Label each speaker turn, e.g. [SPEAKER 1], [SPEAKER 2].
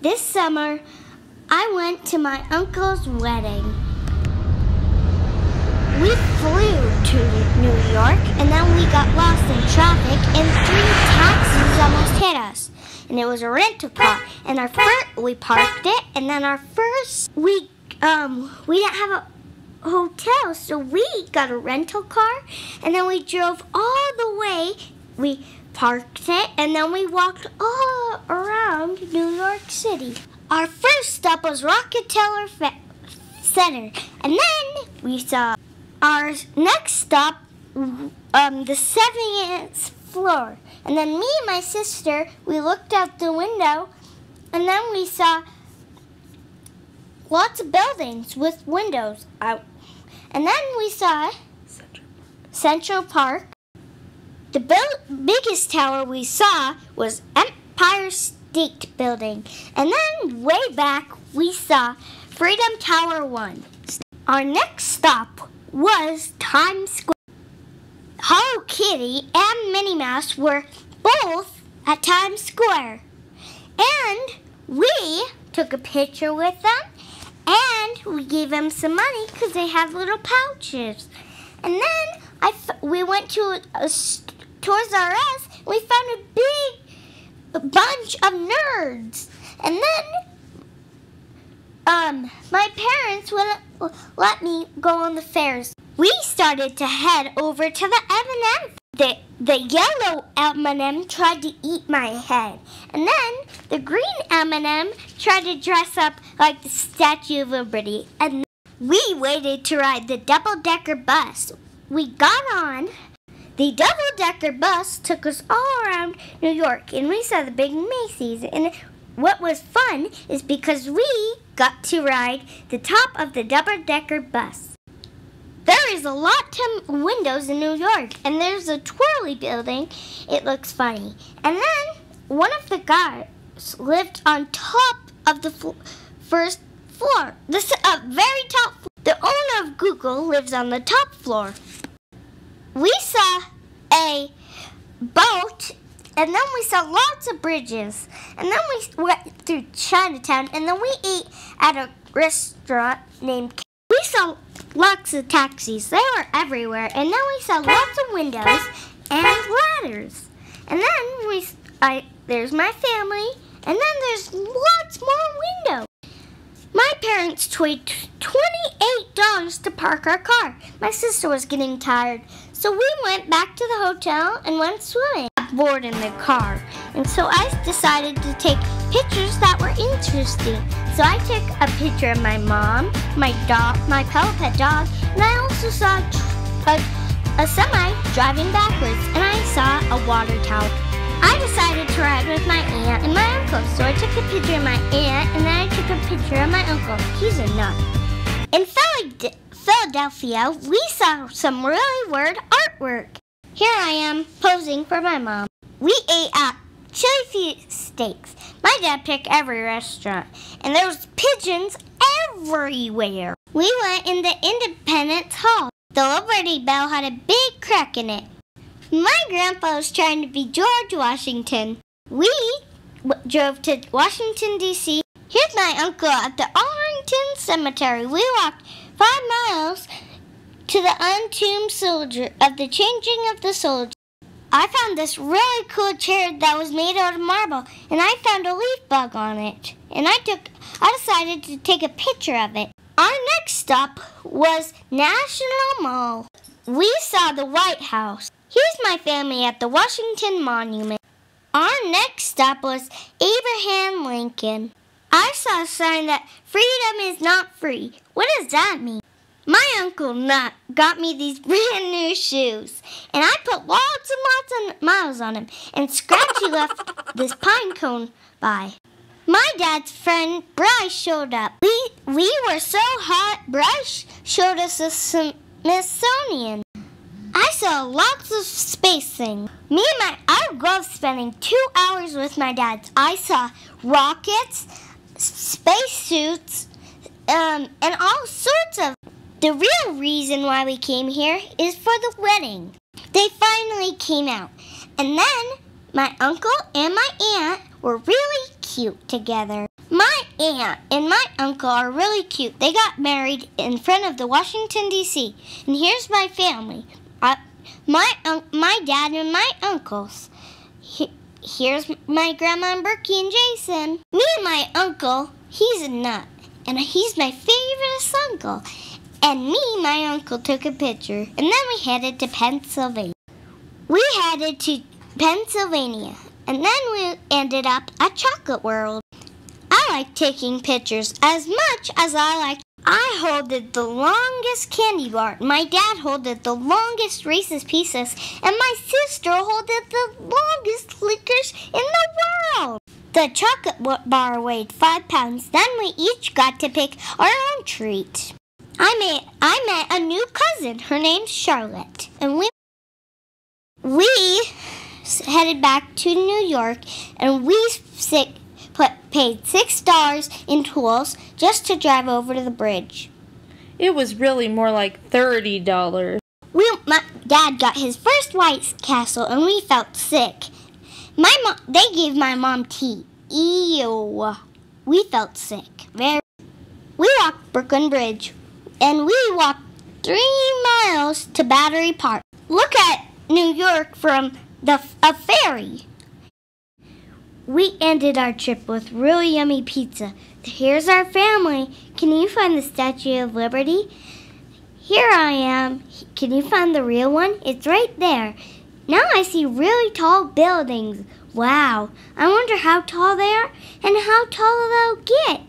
[SPEAKER 1] This summer, I went to my uncle's wedding. We flew to New York, and then we got lost in traffic, and 3 taxis almost hit us. And it was a rental car, and we parked it, and then we didn't have a hotel, so we got a rental car, and then we drove all the way. We parked it, and then we walked all around New York City. Our first stop was Rockefeller Center, and then we saw our next stop, the 70th floor. And then me and my sister, we looked out the window, and then we saw lots of buildings with windows out. And then we saw Central Park. The biggest tower we saw was Empire State Building. And then way back, we saw Freedom Tower 1. Our next stop was Times Square. Hello Kitty and Minnie Mouse were both at Times Square. And we took a picture with them, and we gave them some money because they have little pouches. And then we went to Toys R Us. We found a big bunch of nerds. And then my parents wouldn't let me go on the fairs. We started to head over to the M&M. The yellow M&M tried to eat my head. And then the green M&M tried to dress up like the Statue of Liberty. And we waited to ride the double-decker bus. We got on. The double-decker bus took us all around New York, and we saw the big Macy's. And what was fun is because we got to ride the top of the double-decker bus. There is a lot of windows in New York, and there's a twirly building. It looks funny. And then one of the guys lived on top of the first floor. This very top floor. The owner of Google lives on the top floor. We saw a boat, and then we saw lots of bridges. And then we went through Chinatown, and then we ate at a restaurant named Cassie. We saw lots of taxis. They were everywhere. And then we saw lots of windows and ladders. And then there's my family, and then there's lots more windows. My parents paid $28 to park our car. My sister was getting tired, so we went back to the hotel and went swimming. I got bored in the car, and so I decided to take pictures that were interesting. So I took a picture of my mom, my dog, my Pellet Pet dog, and I also saw a semi driving backwards, and I saw a water tower. I decided to ride with my aunt and my uncle, so I took a picture of my aunt, and then I took a picture of my uncle. He's a nut. In Philadelphia, we saw some really weird artwork. Here I am posing for my mom. We ate at chili steaks. My dad picked every restaurant, and there was pigeons everywhere. We went in the Independence Hall. The Liberty Bell had a big crack in it. My grandpa was trying to be George Washington. We drove to Washington, D.C. Here's my uncle at the Arlington Cemetery. We walked 5 miles to the Entombed Soldier of the Changing of the Soldier. I found this really cool chair that was made out of marble, and I found a leaf bug on it. And I decided to take a picture of it. Our next stop was National Mall. We saw the White House. Here's my family at the Washington Monument. Our next stop was Abraham Lincoln. I saw a sign that freedom is not free. What does that mean? My Uncle Nut got me these brand new shoes, and I put lots and lots of miles on them, and Scratchy left this pine cone by. My dad's friend Bryce showed up. We were so hot, Bryce showed us the Smithsonian. I saw lots of space things. I love spending 2 hours with my dad. I saw rockets, spacesuits, and all sorts of. The real reason why we came here is for the wedding. They finally came out. And then my uncle and my aunt were really cute together. My aunt and my uncle are really cute. They got married in front of the Washington, D.C. And here's my family. My dad and my uncles. Here's my grandma and Berkey and Jason. Me and my uncle, he's a nut. And he's my favorite uncle. And me and my uncle took a picture. And then we headed to Pennsylvania. We headed to Pennsylvania. And then we ended up at Chocolate World. I like taking pictures as much as I holded the longest candy bar. My dad holded the longest Reese's Pieces. And my sister holded the longest Lickers in the world. The chocolate bar weighed 5 pounds. Then we each got to pick our own treat. I met a new cousin. Her name's Charlotte. And we headed back to New York, and we paid $6 in tolls just to drive over to the bridge.
[SPEAKER 2] It was really more like $30.
[SPEAKER 1] My dad got his first White Castle, and we felt sick. They gave my mom tea. Ew. We felt sick. We walked Brooklyn Bridge, and we walked 3 miles to Battery Park. Look at New York from a ferry. We ended our trip with really yummy pizza. Here's our family. Can you find the Statue of Liberty? Here I am. Can you find the real one? It's right there. Now I see really tall buildings. Wow. I wonder how tall they are and how tall they'll get.